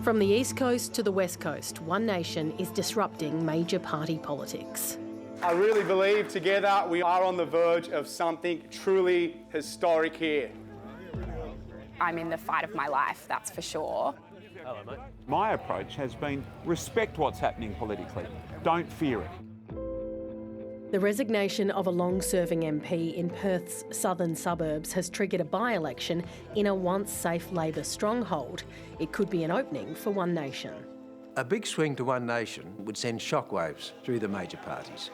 From the East Coast to the West Coast, One Nation is disrupting major party politics. I really believe together we are on the verge of something truly historic here. I'm in the fight of my life, that's for sure. Hello, mate. My approach has been respect what's happening politically. Don't fear it. The resignation of a long-serving MP in Perth's southern suburbs has triggered a by-election in a once safe Labor stronghold. It could be an opening for One Nation. A big swing to One Nation would send shockwaves through the major parties.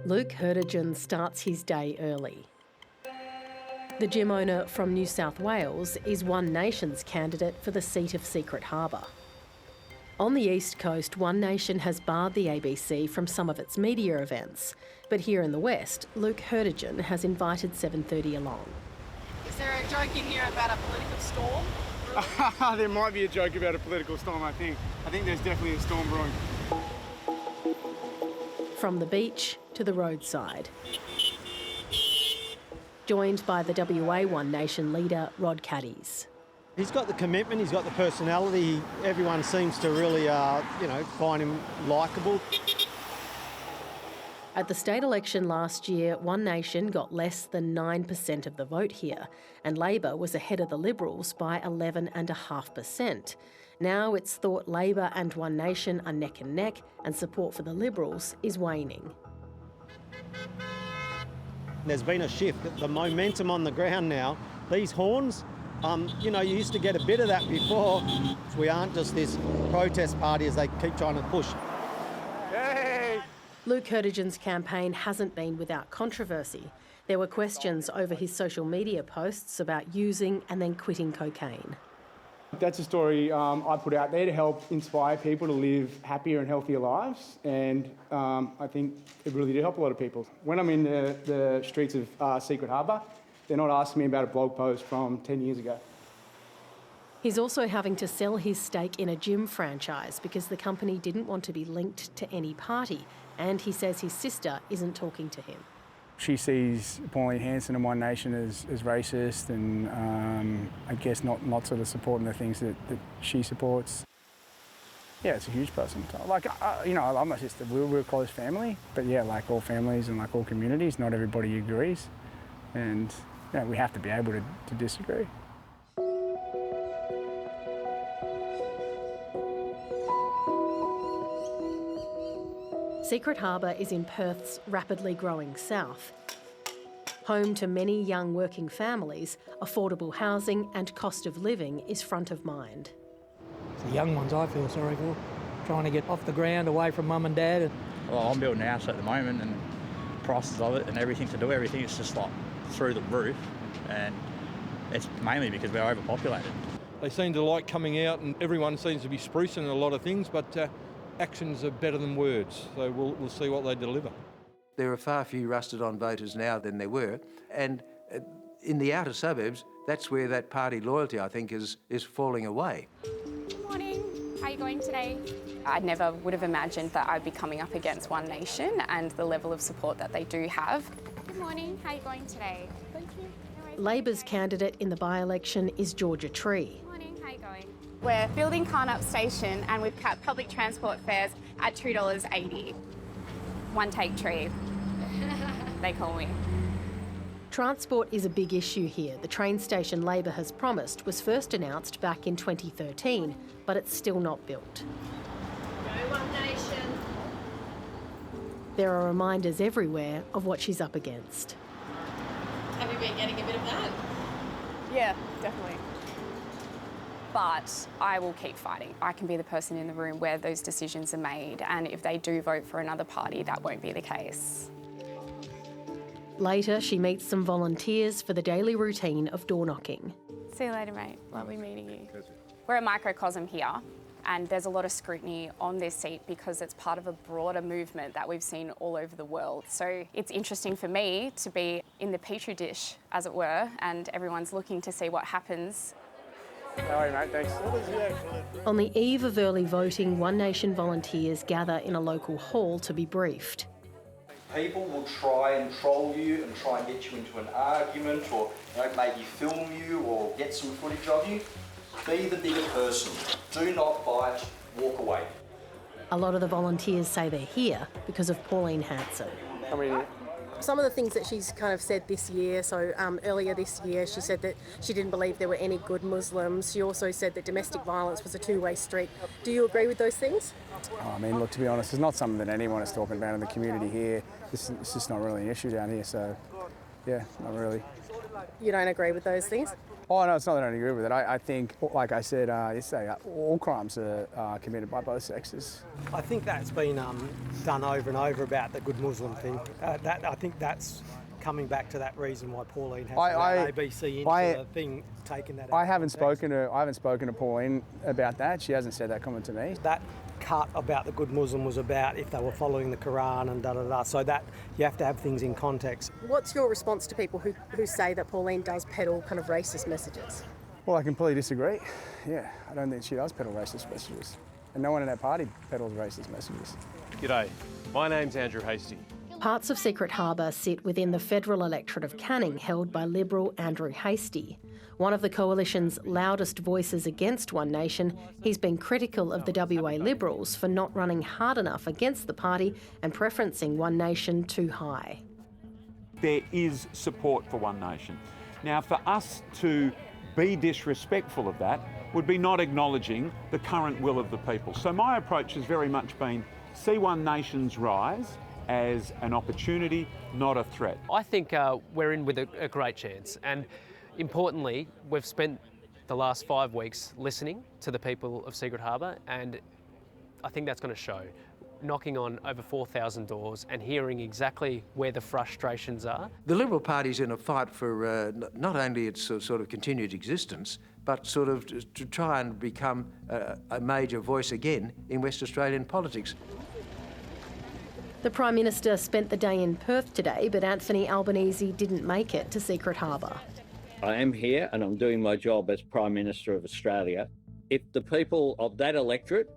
Luke Herdegen starts his day early. The gym owner from New South Wales is One Nation's candidate for the seat of Secret Harbour. On the East Coast, One Nation has barred the ABC from some of its media events. But here in the West, Luke Herdegen has invited 7:30 along. Is there a joke in here about a political storm? There might be a joke about a political storm, I think. I think there's definitely a storm brewing. From the beach to the roadside. Joined by the WA One Nation leader, Rod Caddies. He's got the commitment, he's got the personality. Everyone seems to really, find him likeable. At the state election last year, One Nation got less than 9% of the vote here, and Labor was ahead of the Liberals by 11.5%. Now it's thought Labor and One Nation are neck and neck, and support for the Liberals is waning. There's been a shift. The momentum on the ground now, these horns, you used to get a bit of that before. We aren't just this protest party as they keep trying to push. Hey! Luke Herdegen's campaign hasn't been without controversy. There were questions over his social media posts about using and then quitting cocaine. That's a story I put out there to help inspire people to live happier and healthier lives, and I think it really did help a lot of people. When I'm in the streets of Secret Harbour, they're not asking me about a blog post from 10 years ago. He's also having to sell his stake in a gym franchise because the company didn't want to be linked to any party, and he says his sister isn't talking to him. She sees Pauline Hanson and One Nation as racist and I guess not sort of supporting the things that she supports. Yeah, it's a huge person. Like, I'm not just we're a close family, but yeah, like all families and like all communities, not everybody agrees. And we have to be able to disagree. Secret Harbour is in Perth's rapidly growing south. Home to many young working families, affordable housing and cost of living is front of mind. It's the young ones I feel sorry for, trying to get off the ground, away from mum and dad. Well, I'm building a house at the moment and prices of it and everything to do everything, it's just like through the roof, and it's mainly because we're overpopulated. They seem to like coming out and everyone seems to be sprucing a lot of things, but actions are better than words, so we'll see what they deliver. There are far fewer rusted-on voters now than there were, and in the outer suburbs, that's where that party loyalty, I think, is falling away. Good morning. How are you going today? I never would have imagined that I'd be coming up against One Nation and the level of support that they do have. Good morning. How are you going today? Thank you. Labor's candidate in the by-election is Georgia Tree. Good morning. How are you going? We're building Carnup Station and we've capped public transport fares at $2.80. One take tree, they call me. Transport is a big issue here. The train station Labor has promised was first announced back in 2013, but it's still not built. Go One Nation. There are reminders everywhere of what she's up against. Have you been getting a bit of that? Yeah, definitely. But I will keep fighting. I can be the person in the room where those decisions are made, and if they do vote for another party, that won't be the case. Later, she meets some volunteers for the daily routine of door knocking. See you later, mate. Lovely meeting you. We're a microcosm here, and there's a lot of scrutiny on this seat because it's part of a broader movement that we've seen all over the world. So it's interesting for me to be in the petri dish, as it were, and everyone's looking to see what happens. How are you, mate? Thanks. On the eve of early voting, One Nation volunteers gather in a local hall to be briefed. People will try and troll you and try and get you into an argument, or maybe film you or get some footage of you. Be the bigger person. Do not bite, walk away. A lot of the volunteers say they're here because of Pauline Hanson. Some of the things that she's kind of said this year, so earlier this year she said that she didn't believe there were any good Muslims. She also said that domestic violence was a two-way street. Do you agree with those things? I mean, look, to be honest, it's not something that anyone is talking about in the community here. It's just not really an issue down here, so yeah, not really. You don't agree with those things? Oh, no, it's not that I don't agree with it. I think, like I said yesterday, all crimes are committed by both sexes. I think that's been done over and over about the good Muslim thing. I think that's coming back to that reason why Pauline has ABC into the thing, taking that. I haven't spoken to Pauline about that. She hasn't said that comment to me. That cut about the good Muslim was about if they were following the Quran and da-da-da, so that you have to have things in context. What's your response to people who say that Pauline does peddle kind of racist messages? Well, I completely disagree. Yeah, I don't think she does peddle racist messages. And no one in our party peddles racist messages. G'day, my name's Andrew Hastie. Parts of Secret Harbour sit within the federal electorate of Canning, held by Liberal Andrew Hastie. One of the coalition's loudest voices against One Nation, he's been critical of the WA Liberals for not running hard enough against the party and preferencing One Nation too high. There is support for One Nation. Now, for us to be disrespectful of that would be not acknowledging the current will of the people. So my approach has very much been see One Nation's rise as an opportunity, not a threat. I think we're in with a great chance, and importantly, we've spent the last 5 weeks listening to the people of Secret Harbour, and I think that's going to show. Knocking on over 4,000 doors and hearing exactly where the frustrations are. The Liberal Party's in a fight for not only its sort of continued existence, but sort of to try and become a major voice again in West Australian politics. The Prime Minister spent the day in Perth today, but Anthony Albanese didn't make it to Secret Harbour. I am here and I'm doing my job as Prime Minister of Australia. If the people of that electorate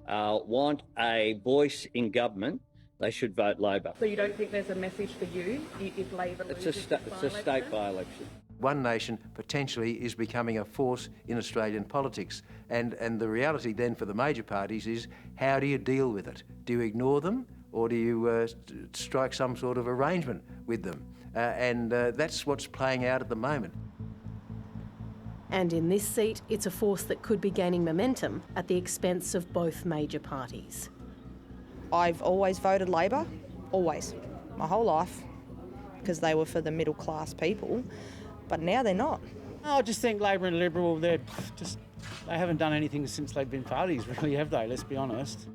want a voice in government, they should vote Labor. So you don't think there's a message for you if Labor loses? It's a state by-election. One Nation potentially is becoming a force in Australian politics. And the reality then for the major parties is, how do you deal with it? Do you ignore them, or do you strike some sort of arrangement with them? And that's what's playing out at the moment. And in this seat, it's a force that could be gaining momentum at the expense of both major parties. I've always voted Labor, always, my whole life, because they were for the middle class people, but now they're not. I just think Labor and Liberal, they haven't done anything since they've been parties, really, have they? Let's be honest.